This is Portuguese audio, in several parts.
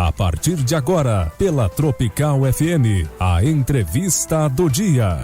A partir de agora, pela Tropical FM, a entrevista do dia.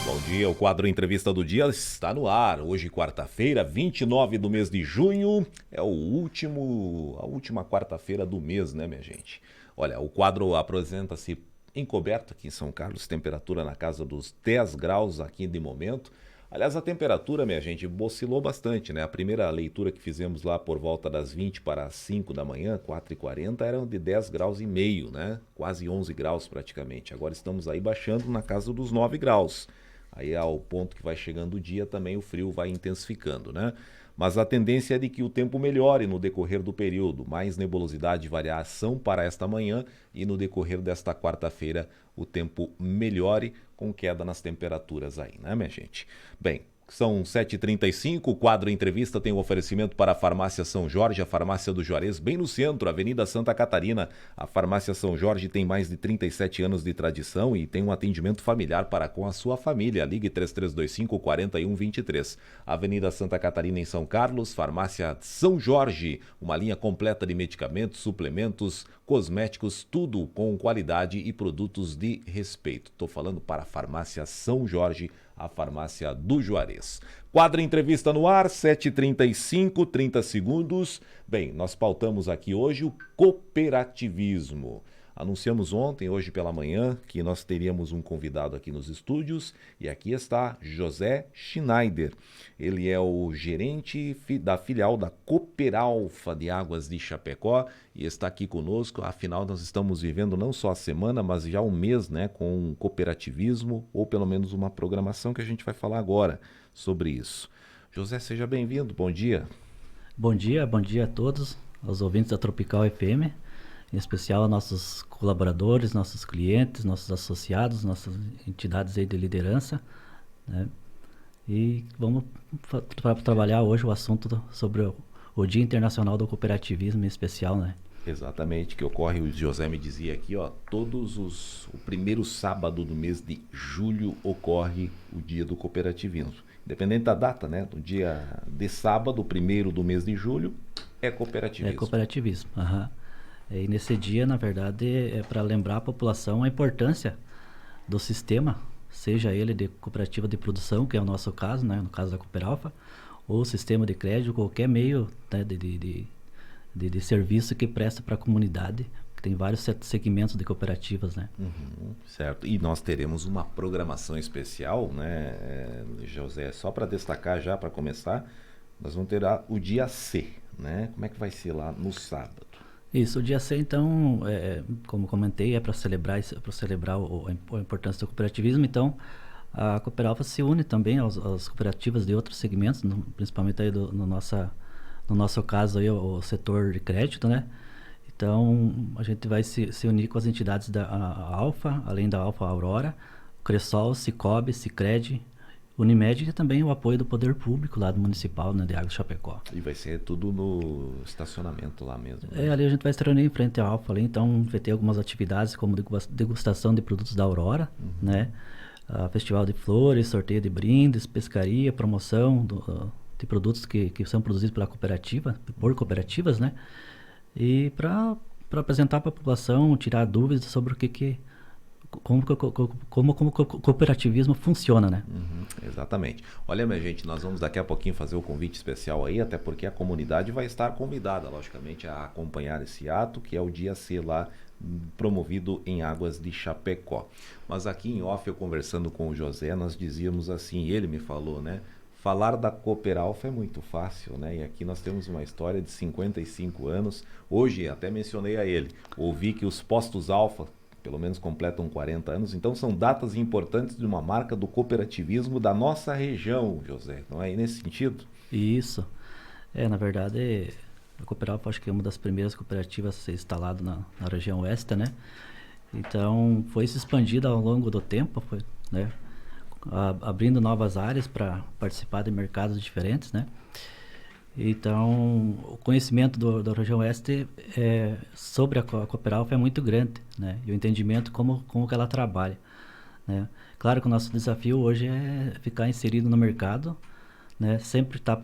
Bom dia, o quadro Entrevista do Dia está no ar. Hoje, quarta-feira, 29 do mês de junho, é a última quarta-feira do mês, né, minha gente? Olha, o quadro apresenta-se encoberto aqui em São Carlos, temperatura na casa dos 10 graus aqui de momento. Aliás, a temperatura, minha gente, oscilou bastante, né? A primeira leitura que fizemos lá por volta das 20 para as 5 da manhã, 4h40, eram de 10 graus e meio, né? Quase 11 graus praticamente. Agora estamos aí baixando na casa dos 9 graus. Aí ao ponto que vai chegando o dia também o frio vai intensificando, né? Mas a tendência é de que o tempo melhore no decorrer do período. Mais nebulosidade e variação para esta manhã e no decorrer desta quarta-feira o tempo melhore com queda nas temperaturas aí, né, minha gente? Bem, são 7h35, o quadro Entrevista tem um oferecimento para a Farmácia São Jorge, a farmácia do Juarez, bem no centro, Avenida Santa Catarina. A Farmácia São Jorge tem mais de 37 anos de tradição e tem um atendimento familiar para com a sua família. Ligue 3325-4123. Avenida Santa Catarina em São Carlos, Farmácia São Jorge, uma linha completa de medicamentos, suplementos, cosméticos, tudo com qualidade e produtos de respeito. Estou falando para a Farmácia São Jorge, a farmácia do Juarez. Quadro Entrevista no ar, 7h35, 30 segundos. Bem, nós pautamos aqui hoje o cooperativismo. Anunciamos ontem, hoje pela manhã, que nós teríamos um convidado aqui nos estúdios e aqui está José Schneider. Ele é o gerente da filial da Cooperalfa de Águas de Chapecó e está aqui conosco. Afinal, nós estamos vivendo não só a semana, mas já um mês, né, com cooperativismo ou pelo menos uma programação que a gente vai falar agora sobre isso. José, seja bem-vindo. Bom dia. Bom dia a todos, aos ouvintes da Tropical FM. Em especial a nossos colaboradores, nossos clientes, nossos associados, nossas entidades aí de liderança, né? E vamos trabalhar hoje o assunto sobre o Dia Internacional do Cooperativismo em especial, né? Exatamente, que ocorre, o José me dizia aqui, ó, o primeiro sábado do mês de julho ocorre o Dia do Cooperativismo. Independente da data, né? No dia de sábado, o primeiro do mês de julho, é cooperativismo. É cooperativismo, aham. E nesse dia, na verdade, é para lembrar a população a importância do sistema, seja ele de cooperativa de produção, que é o nosso caso, né, no caso da Cooperalfa, ou sistema de crédito, qualquer meio, né, de serviço que presta para a comunidade, que tem vários segmentos de cooperativas, né? Certo, e nós teremos uma programação especial, né, José, só para destacar já, para começar, nós vamos ter o dia C, né? Como é que vai ser lá no sábado? Isso, o dia C, então, como comentei, é para celebrar a importância do cooperativismo. Então, a Cooperalfa se une também às cooperativas de outros segmentos, principalmente aí no nosso caso aí, o setor de crédito, né? Então, a gente vai se unir com as entidades da Alfa, além da Alfa Aurora, Cressol, Cicobi, Sicredi, Unimed e também o apoio do poder público lá do municipal, né, de Águas de Chapecó. E vai ser tudo no estacionamento lá mesmo, né? Ali a gente vai se reunir em frente à Alfa, então vai ter algumas atividades como degustação de produtos da Aurora, né? Festival de flores, sorteio de brindes, pescaria, promoção de produtos que são produzidos pela cooperativa, por cooperativas, né? E para apresentar para a população, tirar dúvidas sobre como o cooperativismo funciona, né? Exatamente. Olha, minha gente, nós vamos daqui a pouquinho fazer o convite especial aí, até porque a comunidade vai estar convidada, logicamente, a acompanhar esse ato, que é o dia C lá, promovido em Águas de Chapecó. Mas aqui em off, eu conversando com o José, nós dizíamos assim, ele me falou, né? Falar da Cooperalfa é muito fácil, né? E aqui nós temos uma história de 55 anos. Hoje, até mencionei a ele, ouvi que os postos Alfa pelo menos completam 40 anos, então são datas importantes de uma marca do cooperativismo da nossa região, José, não é nesse sentido? Isso, na verdade, a Cooperalfa acho que é uma das primeiras cooperativas a ser instalada na região oeste, né? Então, foi se expandida ao longo do tempo, né? Abrindo novas áreas para participar de mercados diferentes, né? Então, o conhecimento da região oeste sobre a Cooperalfa é muito grande, né? E o entendimento como que ela trabalha, né? Claro que o nosso desafio hoje é ficar inserido no mercado, né? Sempre estar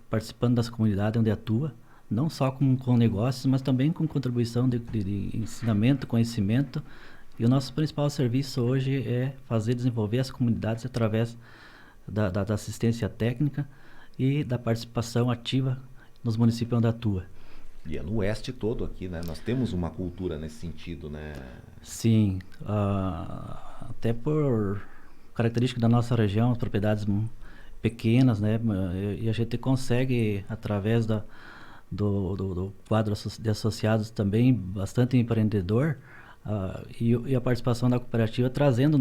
participando das comunidades onde atua, não só com negócios, mas também com contribuição de ensinamento, conhecimento. E o nosso principal serviço hoje é desenvolver as comunidades através da assistência técnica e da participação ativa nos municípios onde atua. E é no oeste todo aqui, né? Nós temos uma cultura nesse sentido, né? Sim, até por característica da nossa região, as propriedades pequenas, né? E a gente consegue, através do quadro de associados também, bastante empreendedor, e a participação da cooperativa trazendo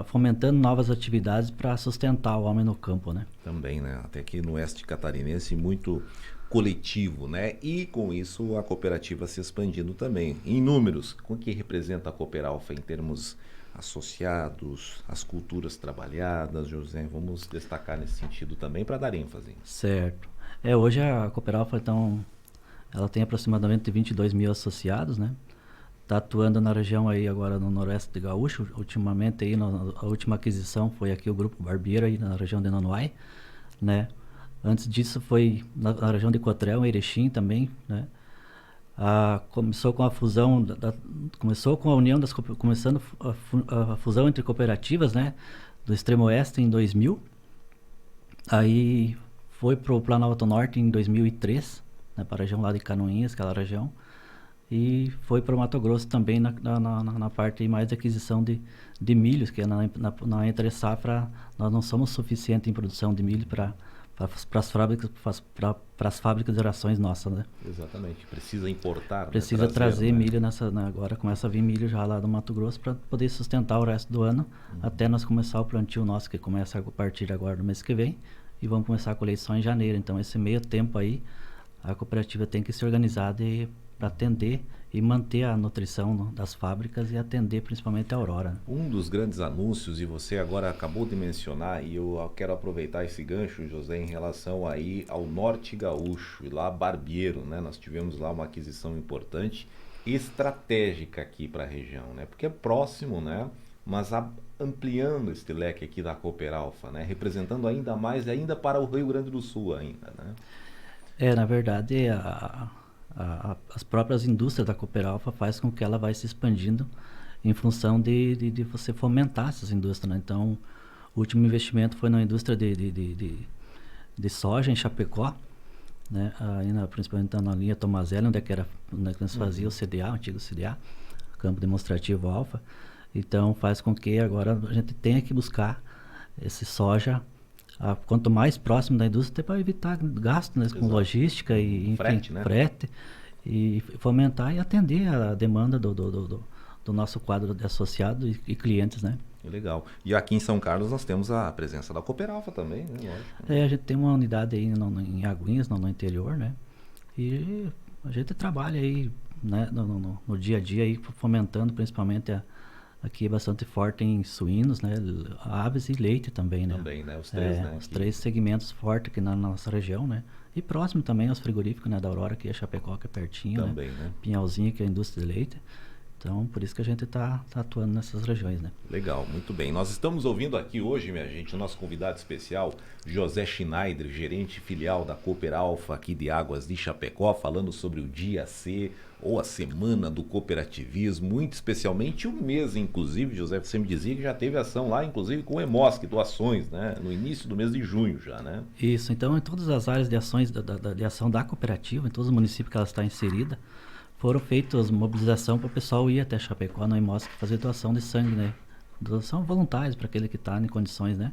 fomentando novas atividades para sustentar o homem no campo, né? Também, né? Até aqui no oeste catarinense, muito coletivo, né? E com isso a cooperativa se expandindo também. Em números, o que representa a Cooperalfa em termos associados, as culturas trabalhadas, José? Vamos destacar nesse sentido também para dar ênfase. Certo. Hoje a Cooperalfa, então, ela tem aproximadamente 22 mil associados, né? Está atuando na região aí agora no Noroeste de Gaúcho. Ultimamente aí, a última aquisição foi aqui o Grupo Barbeiro aí na região de Nonoai, né? Antes disso foi na região de Cotrel, em Erechim também, né? Começou com a fusão, começou com a união começando a fusão entre cooperativas, né? Do Extremo Oeste em 2000. Aí foi para o Planalto Norte em 2003, né? Para a região lá de Canoinhas, aquela região. E foi para o Mato Grosso também na parte mais de aquisição de milhos, que na entre safra nós não somos suficientes em produção de milho para as fábricas de rações nossas, né? Exatamente, precisa importar. Precisa trazer milho agora começa a vir milho já lá do Mato Grosso para poder sustentar o resto do ano, até nós começar o plantio nosso, que começa a partir agora do mês que vem, e vamos começar a colher só em janeiro. Então esse meio tempo aí, a cooperativa tem que se organizar para atender e manter a nutrição das fábricas e atender principalmente a Aurora. Um dos grandes anúncios, e você agora acabou de mencionar, e eu quero aproveitar esse gancho, José, em relação aí ao Norte Gaúcho, e lá Barbeiro, né? Nós tivemos lá uma aquisição importante, estratégica aqui para a região, né? Porque é próximo, né? Mas ampliando este leque aqui da Cooperalfa, né? Representando ainda mais, ainda para o Rio Grande do Sul ainda, né? Na verdade, as próprias indústrias da Cooperalfa faz com que ela vai se expandindo em função de você fomentar essas indústrias, né? Então, o último investimento foi na indústria de soja em Chapecó, né? Principalmente na linha Tomazelli, onde nós fazia o CDA, o antigo CDA, Campo Demonstrativo Alfa. Então, faz com que agora a gente tenha que buscar esse soja quanto mais próximo da indústria, para evitar gasto, né, com logística e enfim, frete, e fomentar e atender a demanda do nosso quadro de associados e clientes, né? Legal. E aqui em São Carlos nós temos a presença da Cooperalfa também, né? Lógico. A gente tem uma unidade aí em Aguinhas, no interior, né? E a gente trabalha aí, né, no dia a dia aí, fomentando principalmente aqui é bastante forte em suínos, né? Aves e leite também, né? Também, né? Os três, né? Os três segmentos fortes aqui na nossa região, né? E próximo também aos frigoríficos, né? Da Aurora, que é Chapecó, que é pertinho, também, né? Pinhalzinho, que é a indústria de leite. Então, por isso que a gente está atuando nessas regiões, né? Legal, muito bem. Nós estamos ouvindo aqui hoje, minha gente, o nosso convidado especial, José Schneider, gerente filial da Cooperalfa aqui de Águas de Chapecó, falando sobre o Dia C, ou a Semana do Cooperativismo, muito especialmente o mês, inclusive, José, você me dizia que já teve ação lá, inclusive com o EMOSC, doações, né? No início do mês de junho já, né? Isso, então em todas as áreas de ações, de ação da cooperativa, em todos os municípios que ela está inserida, foram feitas mobilização para o pessoal ir até Chapecó, no EMOSC, fazer doação de sangue, né? Doação voluntária para aquele que está em condições, né?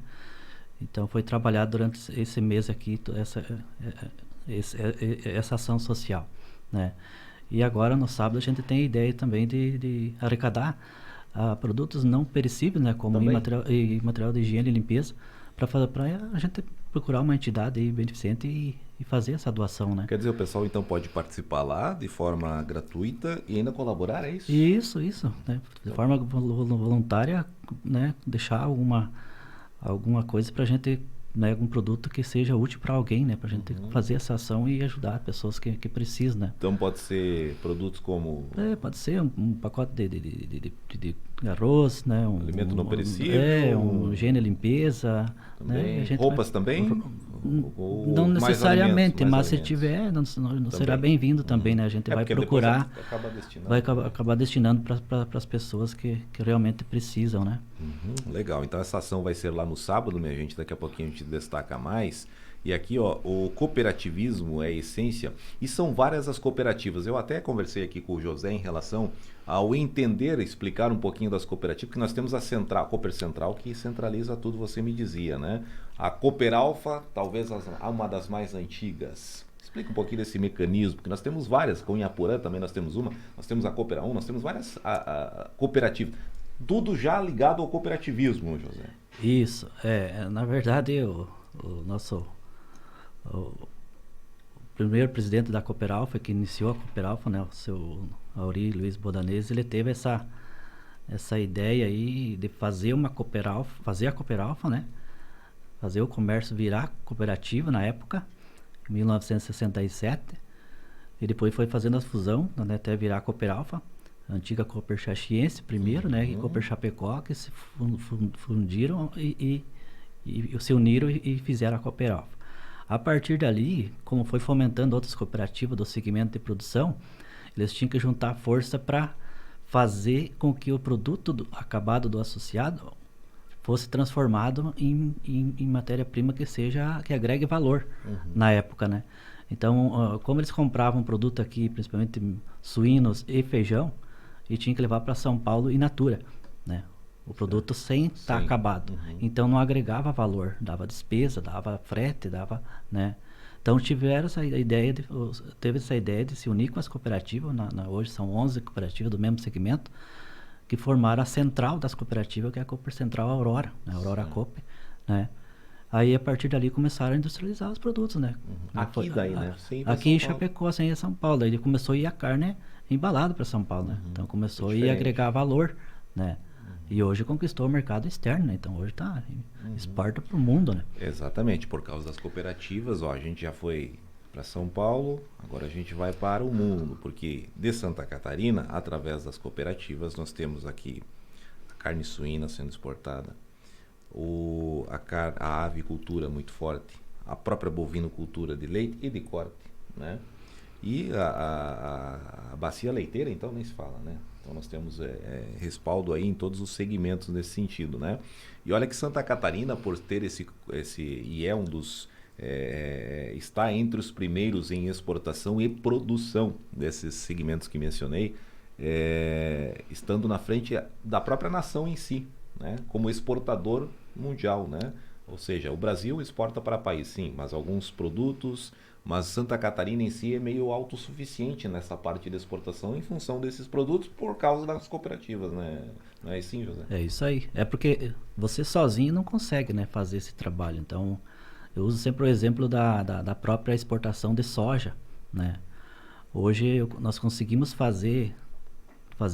Então foi trabalhado durante esse mês aqui, essa ação social, né? E agora no sábado a gente tem a ideia também de arrecadar produtos não perecíveis, né? Como material de higiene e limpeza, para a gente procurar uma entidade aí beneficente e fazer essa doação, né? Quer dizer, o pessoal então pode participar lá de forma gratuita e ainda colaborar, é isso? Isso, né? De forma voluntária, né? Deixar alguma coisa para a gente né, um produto que seja útil para alguém, né, para a gente fazer essa ação e ajudar pessoas que precisam, né. Então pode ser produtos como Pode ser um pacote de arroz, né, alimento não perecível, um higiene e limpeza, também, né, a gente roupas também? não Mais necessariamente, alimentos, mais mas se alimentos. tiver, não será Também. bem-vindo também, né, a gente vai porque depois procurar, acaba destinando. vai acabar destinando para as pessoas que realmente precisam, né. Legal, então essa ação vai ser lá no sábado, minha gente, daqui a pouquinho a gente destaca mais. E aqui, ó, o cooperativismo é a essência, e são várias as cooperativas. Eu até conversei aqui com o José em relação ao entender, explicar um pouquinho das cooperativas, porque nós temos a Central, a Cooper Central, que centraliza tudo, você me dizia, né? A Cooper Alfa, talvez uma das mais antigas. Explica um pouquinho desse mecanismo, porque nós temos várias, com Inhaporã também nós temos uma, nós temos a Cooper 1, nós temos várias cooperativas. Tudo já ligado ao cooperativismo, José. Isso, na verdade o primeiro presidente da Cooper Alfa, que iniciou a Cooper Alfa, né, o seu Auri Luiz Bodanese, ele teve essa ideia aí de fazer a Cooper Alfa, né, fazer o comércio virar cooperativa na época, em 1967, e depois foi fazendo a fusão, né, até virar a Cooper Alfa, a antiga Cooper Chaxiense primeiro, né, e Cooper Chapecó, que se fundiram e se uniram e fizeram a Cooper Alfa. A partir dali, como foi fomentando outras cooperativas do segmento de produção, eles tinham que juntar força para fazer com que o produto acabado do associado fosse transformado em matéria-prima que agregue valor na época, né? Então, como eles compravam produto aqui, principalmente suínos e feijão, e tinha que levar para São Paulo in natura, né? O produto sem estar acabado. Então não agregava valor, dava despesa, dava frete, né? Então teve essa ideia de se unir com as cooperativas, hoje são 11 cooperativas do mesmo segmento, que formaram a central das cooperativas, que é a Cooper Central Aurora, né? Aurora Cooper, né? Aí a partir dali começaram a industrializar os produtos, né? Aqui daí, né? Aqui em Chapecó, sem ir a São Paulo. Aí começou a ir a carne embalada para São Paulo, né? Então começou a ir agregar valor, né? E hoje conquistou o mercado externo, né? Então hoje exporta para o mundo, né? Exatamente, por causa das cooperativas, ó, a gente já foi para São Paulo, agora a gente vai para o mundo, porque de Santa Catarina, através das cooperativas, nós temos aqui a carne suína sendo exportada, a avicultura muito forte, a própria bovinocultura de leite e de corte, né? E a bacia leiteira, então, nem se fala, né? Então nós temos respaldo aí em todos os segmentos nesse sentido, né? E olha que Santa Catarina, por ter e é um dos está entre os primeiros em exportação e produção desses segmentos que mencionei, estando na frente da própria nação em si, né? Como exportador mundial, né? Ou seja, o Brasil exporta para país, sim, mas alguns produtos, mas Santa Catarina em si é meio autossuficiente nessa parte de exportação em função desses produtos por causa das cooperativas, né? Não é assim, José? É isso aí. É porque você sozinho não consegue, né, fazer esse trabalho. Então, eu uso sempre o exemplo da própria exportação de soja, né? Hoje nós conseguimos fazer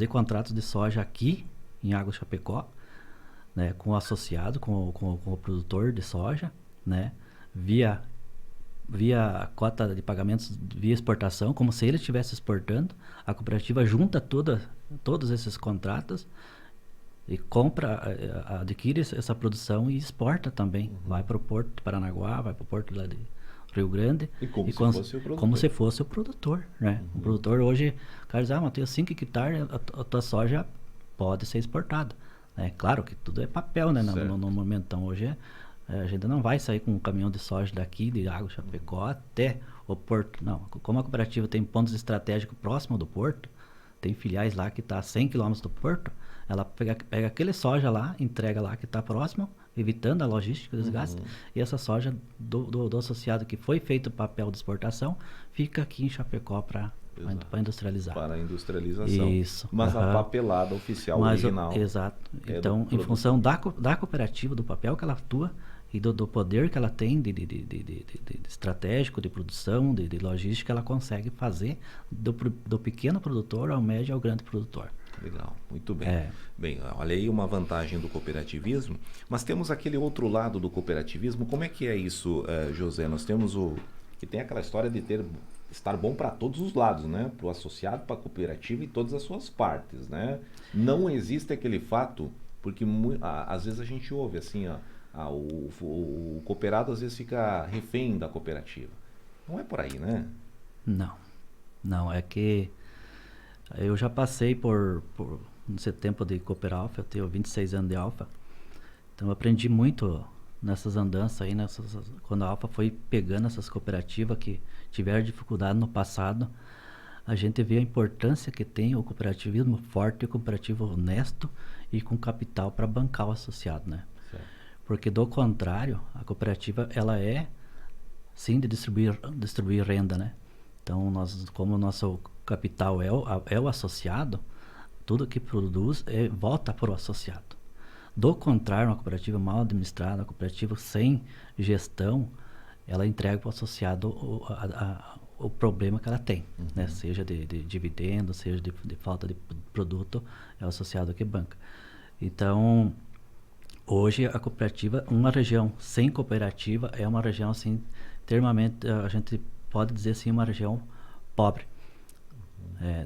contratos de soja aqui em Águas Chapecó, né, com o associado, com o produtor de soja, né, via cota de pagamentos via exportação, como se ele estivesse exportando. A cooperativa junta todos esses contratos e adquire essa produção e exporta também. Vai para o Porto de Paranaguá, vai para o Porto lá de Rio Grande. E como se fosse o produtor, né? O produtor hoje, o cara diz, mas eu tenho 5 hectares, a tua soja pode ser exportada. É claro que tudo é papel, né? No momento. Então hoje a gente não vai sair com um caminhão de soja daqui, de Água Chapecó, até o porto. Não, como a cooperativa tem pontos estratégicos próximos do porto, tem filiais lá que está a 100 km do porto, ela pega aquele soja lá, entrega lá que está próximo, evitando a logística dos gastos, e essa soja do associado que foi feito papel de exportação, fica aqui em Chapecó para industrializar. Para a industrialização. Isso. Mas a papelada oficial original. Exato. Então, em função da cooperativa, do papel que ela atua e do poder que ela tem de estratégico, de produção, de logística, ela consegue fazer do pequeno produtor ao médio ao grande produtor. Legal, muito bem. É. Bem, olha aí uma vantagem do cooperativismo, mas temos aquele outro lado do cooperativismo. Como é que é isso, José? Nós temos que tem aquela história de estar bom para todos os lados, né? Para o associado, para a cooperativa e todas as suas partes, né? Não existe aquele fato, porque às vezes a gente ouve assim, o cooperado às vezes fica refém da cooperativa. Não é por aí, né? Não, é que eu já passei por nesse tempo de Cooper Alpha, eu tenho 26 anos de Alpha, então eu aprendi muito nessas andanças aí, quando a Alpha foi pegando essas cooperativas que tiveram dificuldade no passado, a gente vê a importância que tem o cooperativismo forte, o cooperativo honesto e com capital para bancar o associado, né? Certo. Porque do contrário, a cooperativa ela é sim de distribuir renda, né? Então como o nosso capital é o associado, tudo que produz volta para o associado. Do contrário, uma cooperativa mal administrada, uma cooperativa sem gestão, ela entrega para o associado o problema que ela tem, né? Seja de dividendo, seja de falta de produto, é o associado que banca. Então, hoje a cooperativa, uma região sem cooperativa é uma região assim, extremamente, a gente pode dizer assim, uma região pobre.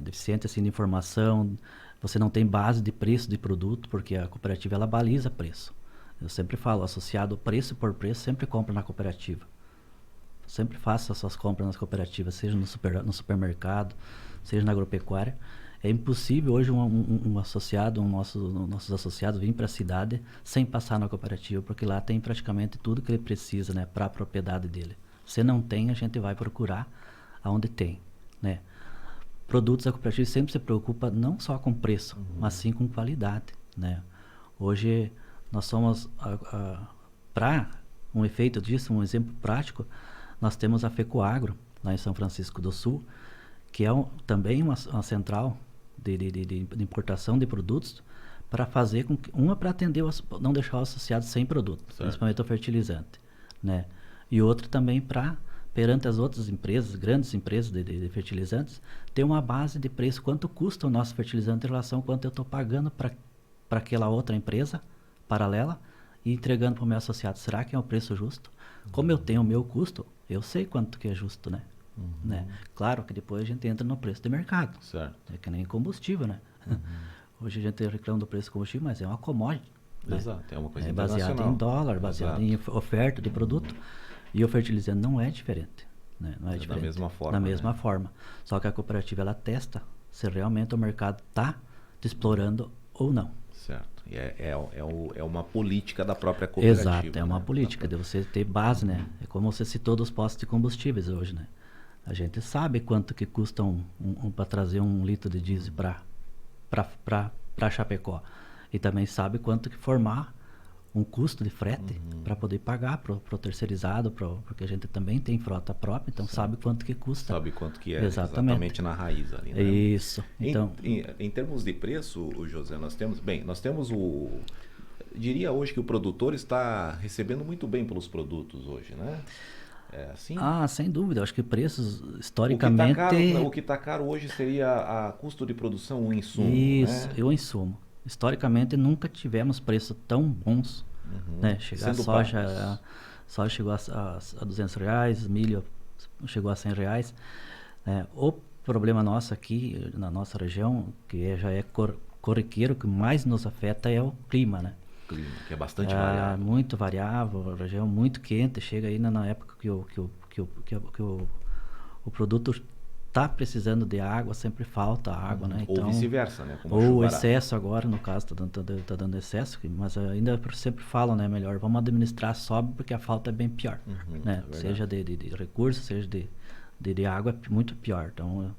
Deficiente assim, de informação, você não tem base de preço de produto, porque a cooperativa ela baliza preço. Eu sempre falo, associado preço por preço, sempre compra na cooperativa. Sempre faça as suas compras nas cooperativas, seja no supermercado, seja na agropecuária. É impossível hoje um associado, nossos associados vir para a cidade sem passar na cooperativa, porque lá tem praticamente tudo que ele precisa, né, para a propriedade dele. Se não tem, a gente vai procurar aonde tem, né? Produtos da cooperativa sempre se preocupa não só com preço, mas sim com qualidade, né? Hoje nós somos, para um efeito disso, um exemplo prático, nós temos a FECOAGRO, lá em São Francisco do Sul, que é também uma central de importação de produtos para fazer com que, para atender, não deixar o associado sem produto, certo, principalmente o fertilizante, né? E outra também perante as outras empresas, grandes empresas de fertilizantes, ter uma base de preço, quanto custa o nosso fertilizante em relação a quanto eu estou pagando para aquela outra empresa paralela e entregando para o meu associado. Será que é um preço justo? Como eu tenho o meu custo, eu sei quanto que é justo, né? Né? Claro que depois a gente entra no preço de mercado. Certo. É que nem combustível, né? Hoje a gente reclama do preço do combustível, mas é uma commodity. Exato, né? É uma coisa baseado em dólar, baseado em oferta de produto. E o fertilizante não é diferente, né? Não é diferente. Da mesma forma. Da mesma forma. Só que a cooperativa ela testa se realmente o mercado está te explorando ou não. Certo. E é uma política da própria cooperativa. Exato, é uma política de você ter base, né? É como você citou dos postos de combustíveis hoje, né? A gente sabe quanto que custa para trazer 1 litro de diesel para Chapecó. E também sabe quanto que formar um custo de frete para poder pagar para o terceirizado, porque a gente também tem frota própria, então sabe quanto que custa. Sabe quanto que é exatamente na raiz ali, né? Isso. Então, em termos de preço, José, nós temos diria hoje que o produtor está recebendo muito bem pelos produtos hoje, né? É assim? Sem dúvida. Eu acho que preços, historicamente... O que está caro hoje seria a custo de produção, o insumo, isso, né? O insumo. Historicamente, nunca tivemos preços tão bons, né? A soja chegou a R$200, milho chegou a R$100, né? O problema nosso aqui, na nossa região, que já é corriqueiro, que mais nos afeta é o clima, né? Clima, que é bastante variável. Muito variável, a região muito quente, chega aí na época que o produto está precisando de água, sempre falta água, né? Então, ou vice-versa, né? Como ou excesso agora, no caso, tá dando excesso, mas ainda sempre falam, né? Melhor, vamos administrar sobe, porque a falta é bem pior, né? Seja de recursos, seja de água, é muito pior. Então,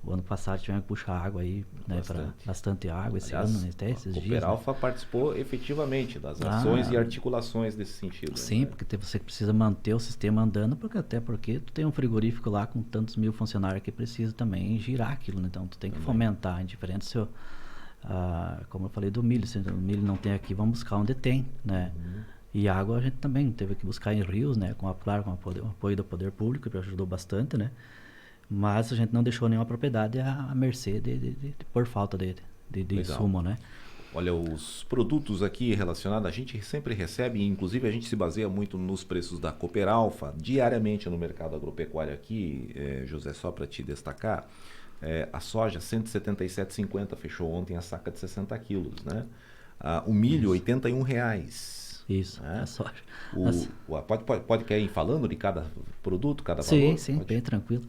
o ano passado tivemos que puxar água aí, né? Bastante água, esse ano, até esses dias. O Cooper participou efetivamente das ações e articulações desse sentido. Sim, né? Porque você precisa manter o sistema andando, até porque tu tem um frigorífico lá com tantos mil funcionários que precisa também girar aquilo, né? Então tu tem que fomentar, indiferente se como eu falei do milho, se o milho não tem aqui, vamos buscar onde tem, né? E água a gente também teve que buscar em rios, né? Com o apoio do poder público, que ajudou bastante, né? Mas a gente não deixou nenhuma propriedade à mercê por falta de de insumo, né? Olha, os produtos aqui relacionados, a gente sempre recebe, inclusive a gente se baseia muito nos preços da Cooperalfa, diariamente no mercado agropecuário aqui, José, só para te destacar, a soja R$ 177,50, fechou ontem a saca de 60 quilos, né? O milho R$ 81. Isso, né? a soja. Pode querer ir falando de cada produto, cada sim, valor? Sim, bem tranquilo.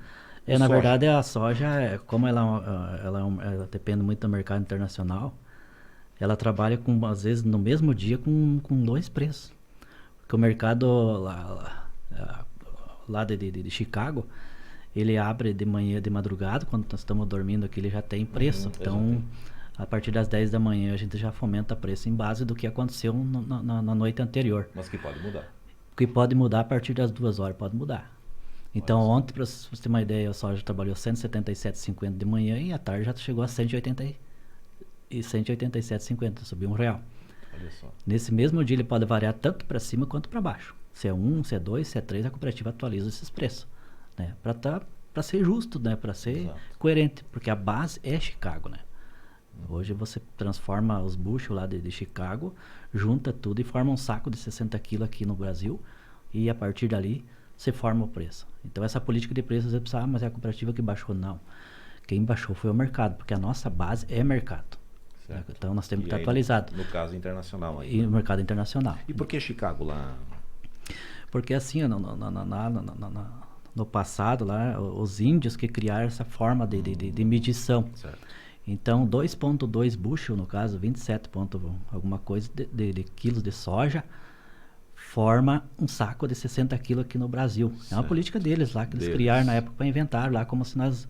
Na soja. Verdade, a soja, como ela depende muito do mercado internacional, ela trabalha às vezes no mesmo dia com dois preços. Porque o mercado lá de Chicago, ele abre de manhã, de madrugada, quando nós estamos dormindo aqui, ele já tem preço. Então, a partir das 10 da manhã, a gente já fomenta preço em base do que aconteceu na noite anterior. Mas que pode mudar. Que pode mudar a partir das 2 horas, pode mudar. Então, ontem, para você ter uma ideia, a soja trabalhou 177,50 de manhã e à tarde já chegou a 187,50, subiu R$1. Olha só. Nesse mesmo dia ele pode variar tanto para cima quanto para baixo. Se é 1, se é 2, se é 3, a cooperativa atualiza esses preços, né? Para ser justo, né? Para ser coerente, porque a base é Chicago, né? Hoje você transforma os buchos lá de Chicago, junta tudo e forma um saco de 60 quilos aqui no Brasil, e a partir dali você forma o preço. Então essa política de preços, você precisa, mas é a cooperativa que baixou. Não. Quem baixou foi o mercado, porque a nossa base é mercado. Certo. Então nós temos que estar atualizado. No caso internacional aí. E no mercado internacional. E por que Chicago lá? Porque assim, no passado lá, os índios que criaram essa forma de medição. Certo. Então 2,2 bushel, no caso, 27 alguma coisa de quilos de soja, forma um saco de 60 quilos aqui no Brasil. Certo. É uma política deles lá, que eles criaram na época para inventar lá, como se nós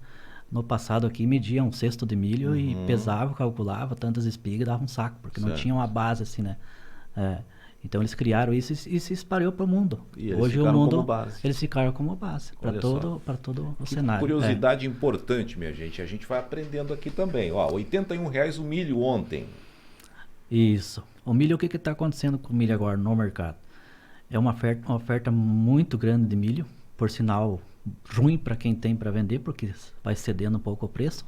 no passado aqui mediam um cesto de milho e pesava, calculava tantas espigas e dava um saco, porque não tinha uma base assim, né? Então eles criaram isso e se espalhou para o mundo. E hoje o mundo, eles ficaram como base para todo o cenário. Curiosidade importante, minha gente. A gente vai aprendendo aqui também. Ó, R$ 81 o milho ontem. Isso. O milho, o que está acontecendo com o milho agora no mercado? É uma oferta muito grande de milho, por sinal ruim para quem tem para vender, porque vai cedendo um pouco o preço,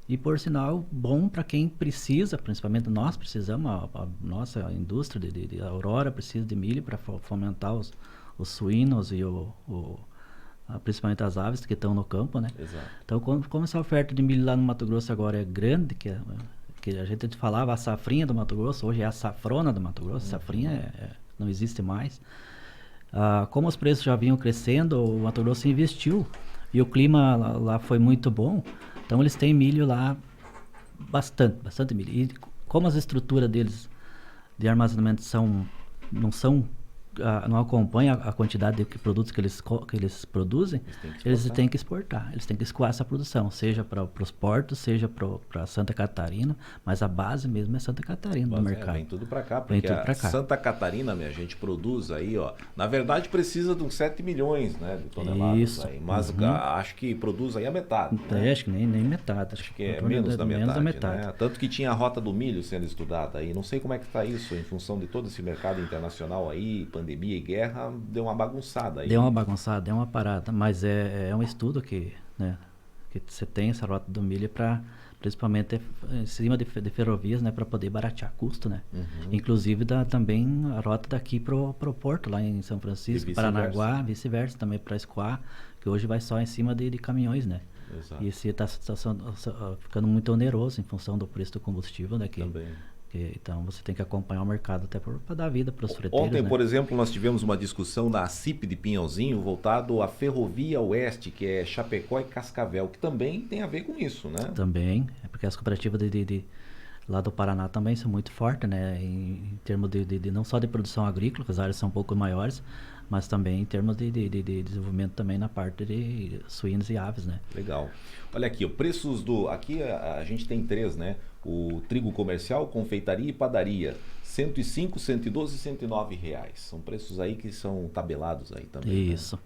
e por sinal bom para quem precisa, principalmente nós precisamos, a nossa indústria de Aurora precisa de milho para fomentar os suínos e principalmente as aves que estão no campo, né? Exato. Então, como essa oferta de milho lá no Mato Grosso agora é grande, que a gente falava a safrinha do Mato Grosso, hoje é a safrona do Mato Grosso, safrinha não existe mais. Como os preços já vinham crescendo, o Mato Grosso investiu e o clima lá foi muito bom, então eles têm milho lá, bastante milho. E como as estruturas deles de armazenamento não acompanha a quantidade de produtos que eles produzem, eles têm que exportar, eles têm que escoar essa produção, seja para os portos, seja para Santa Catarina, mas a base mesmo é Santa Catarina do mercado. Vem tudo para cá, porque Santa Catarina, minha gente, produz aí, ó, na verdade precisa de uns 7 milhões, né, de toneladas. Isso. Aí, mas acho que produz aí a metade. Né? Acho que nem metade. Acho que é menos da metade. Né? Tanto que tinha a rota do milho sendo estudada aí, não sei como é que está isso em função de todo esse mercado internacional aí, pandemia e guerra, deu uma bagunçada aí. Deu uma parada, mas é um estudo que você tem essa rota do milho para, principalmente em cima de ferrovias, né, para poder baratear custo, né? Inclusive também a rota daqui pro porto, lá em São Francisco, Paranaguá, vice-versa, também para escoar, que hoje vai só em cima de caminhões, né? Exato. E esse está ficando muito oneroso em função do preço do combustível, né? Então você tem que acompanhar o mercado até para dar vida para os freteiros. Ontem, né? por exemplo, nós tivemos uma discussão na CIP de Pinhalzinho voltado à Ferrovia Oeste, que é Chapecó e Cascavel, que também tem a ver com isso, né? Também, porque as cooperativas lá do Paraná também são muito fortes, né? Em termos de não só de produção agrícola, que as áreas são um pouco maiores, mas também em termos de desenvolvimento também na parte de suínos e aves, né? Legal. Olha aqui, preços aqui a gente tem 3, né? O trigo comercial, confeitaria e padaria, 105, 112 e 109 reais. São preços aí que são tabelados aí também. Isso.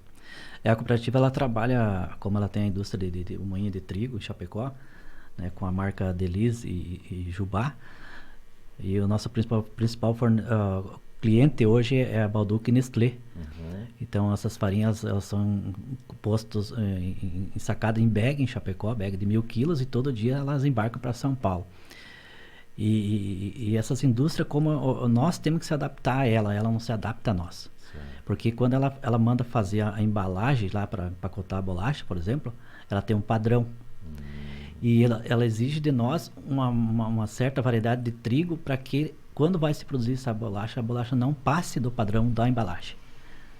Né? A cooperativa, ela trabalha, como ela tem a indústria de moinha de trigo em Chapecó, né, com a marca Delis e Jubá. E o nosso principal cliente hoje é a Balduco e Nestlé. Então essas farinhas, elas são postas sacadas em bag em Chapecó, bag de 1.000 quilos, e todo dia elas embarcam para São Paulo. E essas indústrias, como nós temos que se adaptar a ela não se adapta a nós. Certo. Porque quando ela manda fazer a embalagem lá para empacotar a bolacha, por exemplo, ela tem um padrão. E ela exige de nós uma certa variedade de trigo para que, quando vai se produzir essa bolacha, a bolacha não passe do padrão da embalagem.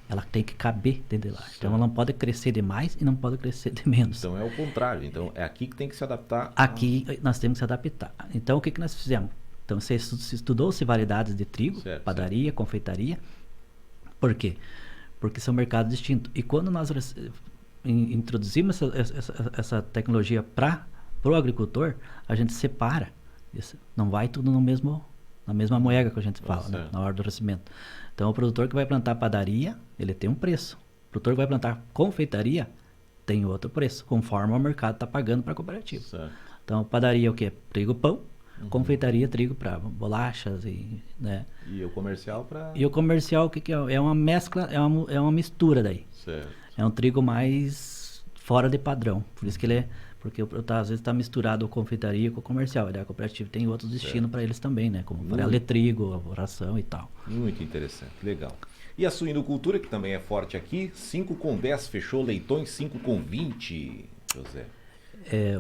Ela tem que caber dentro de lá. Então ela não pode crescer demais e não pode crescer de menos. Então é o contrário. Então é aqui que tem que se adaptar. Aqui nós temos que se adaptar. Então o que nós fizemos? Então você estudou-se variedades de trigo, Certo, padaria, confeitaria. Por quê? Porque são mercados distintos. E quando nós introduzimos essa tecnologia para o agricultor, a gente separa. Isso. Não vai tudo na mesma moeda que a gente fala, né? Na hora do crescimento. Então, o produtor que vai plantar padaria, ele tem um preço. O produtor que vai plantar confeitaria, tem outro preço, conforme o mercado está pagando para a cooperativa. Certo. Então, padaria é o quê? Trigo, pão. Confeitaria, trigo para bolachas né? E o comercial para... E o comercial, o que é? É uma mescla, é uma mistura daí. Certo. É um trigo mais fora de padrão. Por isso que ele é... Porque às vezes está misturado a confeitaria com o comercial. A cooperativa tem outros destinos para eles também, né? Como farelo de trigo, ração e tal. Muito interessante, legal. E a suinocultura, que também é forte aqui, 5,10 fechou, leitões 5,20, José.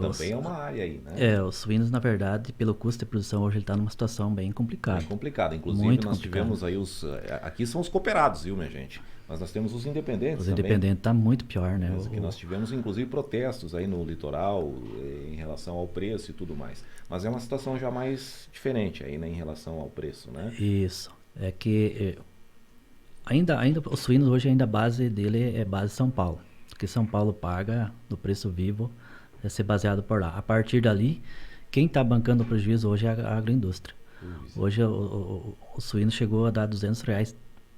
Também é uma área aí, né? Os suínos, na verdade, pelo custo de produção, hoje ele está numa situação bem complicada. Bem complicada. Inclusive, muito nós complicado. tivemos aí aqui são os cooperados, viu, minha gente? Mas nós temos os independentes Os também. independentes está muito pior, né? Que nós tivemos, inclusive, protestos aí no litoral em relação ao preço e tudo mais. Mas é uma situação já mais diferente aí, né, em relação ao preço, né? Isso. É que ainda os suínos hoje, ainda a base dele é base São Paulo. O que São Paulo paga do preço vivo é ser baseado por lá. A partir dali, quem está bancando o prejuízo hoje é a agroindústria. Hoje o suíno chegou a dar R$200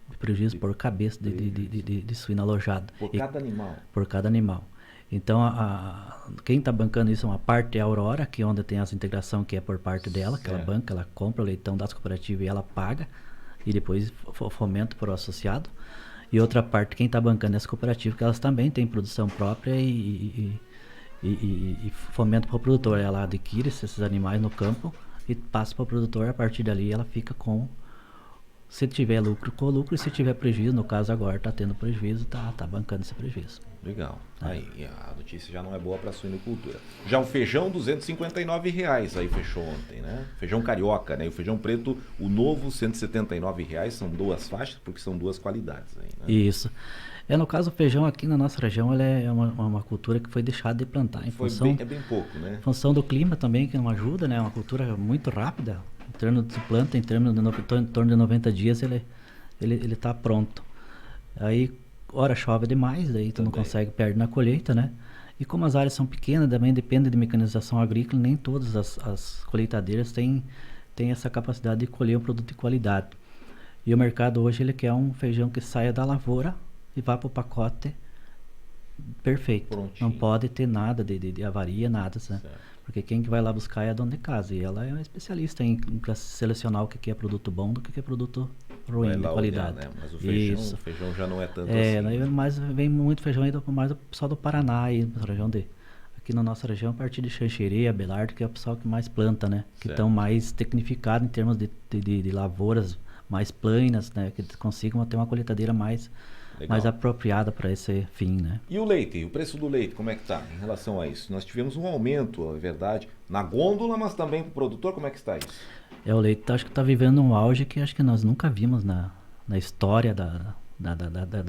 de prejuízo por cabeça de suíno alojado. Por cada animal? Por cada animal. Então, quem está bancando isso, uma parte é a Aurora, que é onde tem essa integração, que é por parte dela, que ela banca, ela compra o leitão das cooperativas e ela paga, e depois fomenta para o associado. E outra parte, quem está bancando é as cooperativas, que elas também têm produção própria e fomenta para o produtor. Ela adquire esses animais no campo e passa para o produtor. A partir dali ela fica com, se tiver lucro, com lucro, e se tiver prejuízo, no caso agora está tendo prejuízo, tá bancando esse prejuízo. Legal. Aí a notícia já não é boa para a suinocultura. Já o feijão, R$259, aí fechou ontem, né? Feijão carioca, né? E o feijão preto, o novo, R$179, são duas faixas, porque são duas qualidades aí, né? Isso. No caso, o feijão aqui na nossa região, ele é uma cultura que foi deixada de plantar. É bem pouco, né? Em função do clima também, que não ajuda, né? É uma cultura muito rápida. Em termos de planta, em torno de 90 dias, ele está pronto. Aí, ora chove demais, daí tu não consegue, perde na colheita, né? E como as áreas são pequenas, também depende de mecanização agrícola, nem todas as colheitadeiras têm essa capacidade de colher um produto de qualidade. E o mercado hoje, ele quer um feijão que saia da lavoura e vá para o pacote perfeito. Prontinho. Não pode ter nada de avaria, nada, né? Porque quem que vai lá buscar é a dona de casa. E ela é uma especialista em selecionar o que é produto bom do que é produto ruim, de qualidade. Olhar, né? Mas o feijão já não é tanto assim. Mas vem muito feijão aí, mais do pessoal do Paraná aí, região aqui na nossa região, a partir de Xanxerê, Abelardo, que é o pessoal que mais planta, né? Que estão mais tecnificados em termos de lavouras mais planas, né? Que consigam ter uma colheitadeira mais apropriada para esse fim, né? E o leite, o preço do leite, como é que está em relação a isso? Nós tivemos um aumento, é verdade, na gôndola, mas também para o produtor, como é que está isso? O leite acho que está vivendo um auge que acho que nós nunca vimos na história da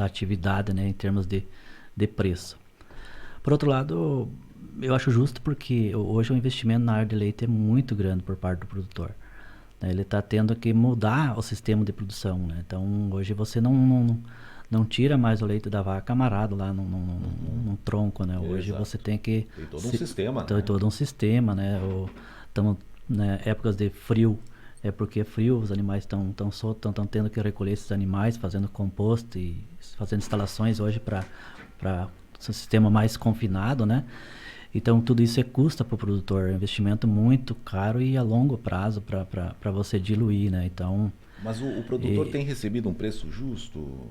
atividade, né? Em termos de preço. Por outro lado, eu acho justo porque hoje o investimento na área de leite é muito grande por parte do produtor. Ele está tendo que mudar o sistema de produção, né? Então, hoje você não tira mais o leite da vaca amarrado lá num tronco, né? Hoje você tem que... Tem todo um sistema, né? Todo um sistema, né? Estamos, né, épocas de frio, é porque é frio, os animais estão tendo que recolher esses animais, fazendo composto e fazendo instalações hoje para um sistema mais confinado, né? Então, tudo isso custa para o produtor, é um investimento muito caro e a longo prazo para você diluir, né? Então... Mas o produtor tem recebido um preço justo?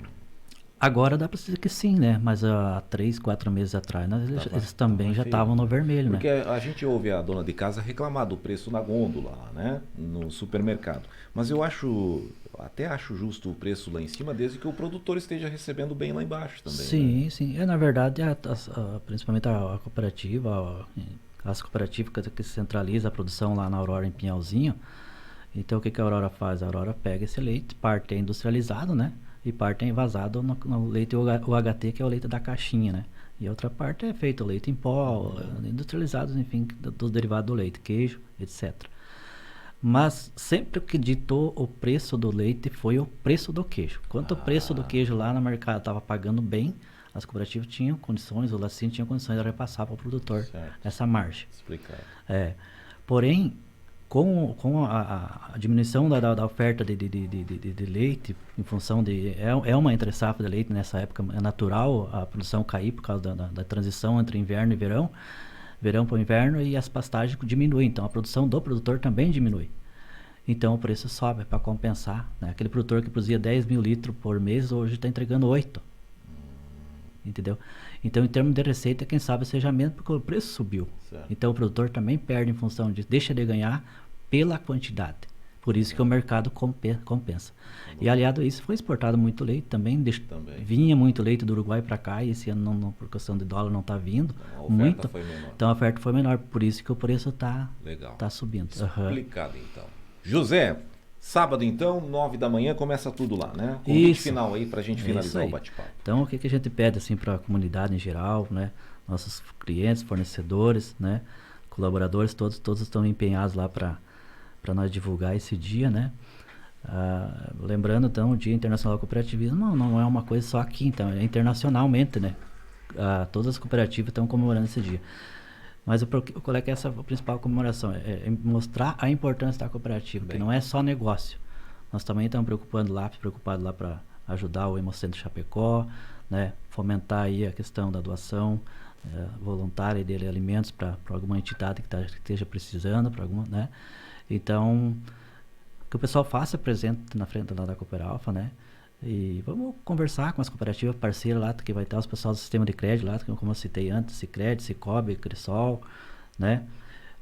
Agora dá para dizer que sim, né? Mas há 3, 4 meses atrás, eles também já estavam no vermelho, Porque né? a gente ouve a dona de casa reclamar do preço na gôndola, né? No supermercado. Mas eu até acho justo o preço lá em cima, desde que o produtor esteja recebendo bem lá embaixo também. Sim, né? sim. Na verdade, principalmente a cooperativa, as cooperativas que centraliza a produção lá na Aurora, em Pinhalzinho. Então, o que a Aurora faz? A Aurora pega esse leite, parte é industrializado, né? E parte é envasado no leite UHT, que é o leite da caixinha, né? E a outra parte é feito leite em pó, industrializados, enfim, dos derivados do leite, queijo, etc. Mas sempre o que ditou o preço do leite foi o preço do queijo. Quanto o preço do queijo lá no mercado estava pagando bem, as cooperativas tinham condições, o laticínio tinha condições de repassar para o produtor essa margem. Explicado. Porém, com a diminuição da oferta de leite, em função de... É uma entre-safra de leite nessa época, é natural a produção cair por causa da transição entre inverno e verão para o inverno, e as pastagens diminuem, então a produção do produtor também diminui. Então o preço sobe para compensar, né? Aquele produtor que produzia 10 mil litros por mês, hoje está entregando 8. Entendeu? Então, em termos de receita, quem sabe seja menos, porque o preço subiu. Certo. Então, o produtor também perde em função disso, deixa de ganhar pela quantidade. Por isso que o mercado compensa. E, aliado a isso, foi exportado muito leite também. Vinha muito leite do Uruguai para cá, e esse ano, não, por questão de dólar, não está vindo. A oferta muito. foi menor. Então, a oferta foi menor, por isso que o preço está subindo. Explicado, então. José, sábado, então, 9 da manhã, começa tudo lá, né? Convite final aí para a gente finalizar o bate-papo. Então, o que a gente pede assim, para a comunidade em geral, né? Nossos clientes, fornecedores, né? Colaboradores, todos estão empenhados lá para nós divulgar esse dia, né? Lembrando, então, o Dia Internacional do Cooperativismo não é uma coisa só aqui, então, é internacionalmente, né? Todas as cooperativas estão comemorando esse dia. Mas qual é que é a principal comemoração? É mostrar a importância da cooperativa, que não é só negócio. Nós também estamos preocupados lá para ajudar o Hemocentro Chapecó, né? Fomentar aí a questão da doação voluntária de alimentos para alguma entidade que esteja precisando, para alguma, né? Então, que o pessoal faça presente na frente lá da Cooperalfa, né? E vamos conversar com as cooperativas parceiras lá, que vai estar os pessoal do sistema de crédito lá, como eu citei antes, Sicredi, Cicobi, Cresol, né?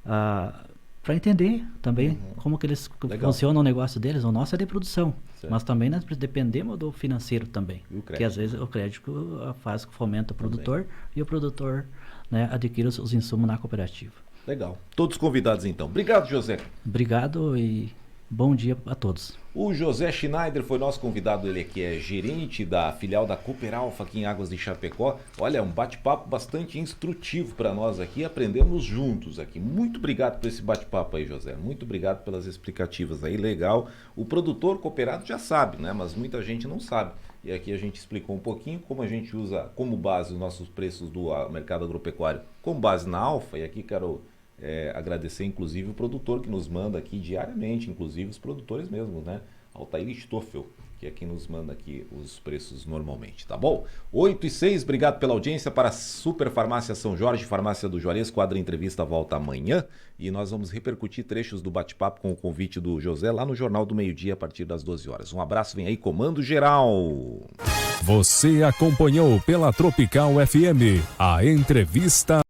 Para entender também como que eles funcionam o negócio deles. O nosso é de produção, mas também nós dependemos do financeiro também, que às vezes o crédito faz que fomenta o produtor e o produtor, né, adquire os insumos na cooperativa. Legal. Todos convidados então. Obrigado, José. Obrigado e bom dia a todos. O José Schneider foi nosso convidado, ele que é gerente da filial da Cooperalfa aqui em Águas de Chapecó. Olha, um bate-papo bastante instrutivo para nós aqui, aprendemos juntos aqui. Muito obrigado por esse bate-papo aí, José. Muito obrigado pelas explicativas aí, legal. O produtor cooperado já sabe, né? Mas muita gente não sabe. E aqui a gente explicou um pouquinho como a gente usa como base os nossos preços do mercado agropecuário, com base na Alfa. E aqui quero agradecer inclusive o produtor que nos manda aqui diariamente, inclusive os produtores mesmo, né? Altair Stoffel, que é quem nos manda aqui os preços normalmente, tá bom? 8h06, obrigado pela audiência para a Super Farmácia São Jorge, Farmácia do Juarez. Quadra Entrevista volta amanhã e nós vamos repercutir trechos do bate-papo com o convite do José lá no Jornal do Meio-Dia a partir das 12 horas. Um abraço, vem aí, Comando Geral! Você acompanhou pela Tropical FM a entrevista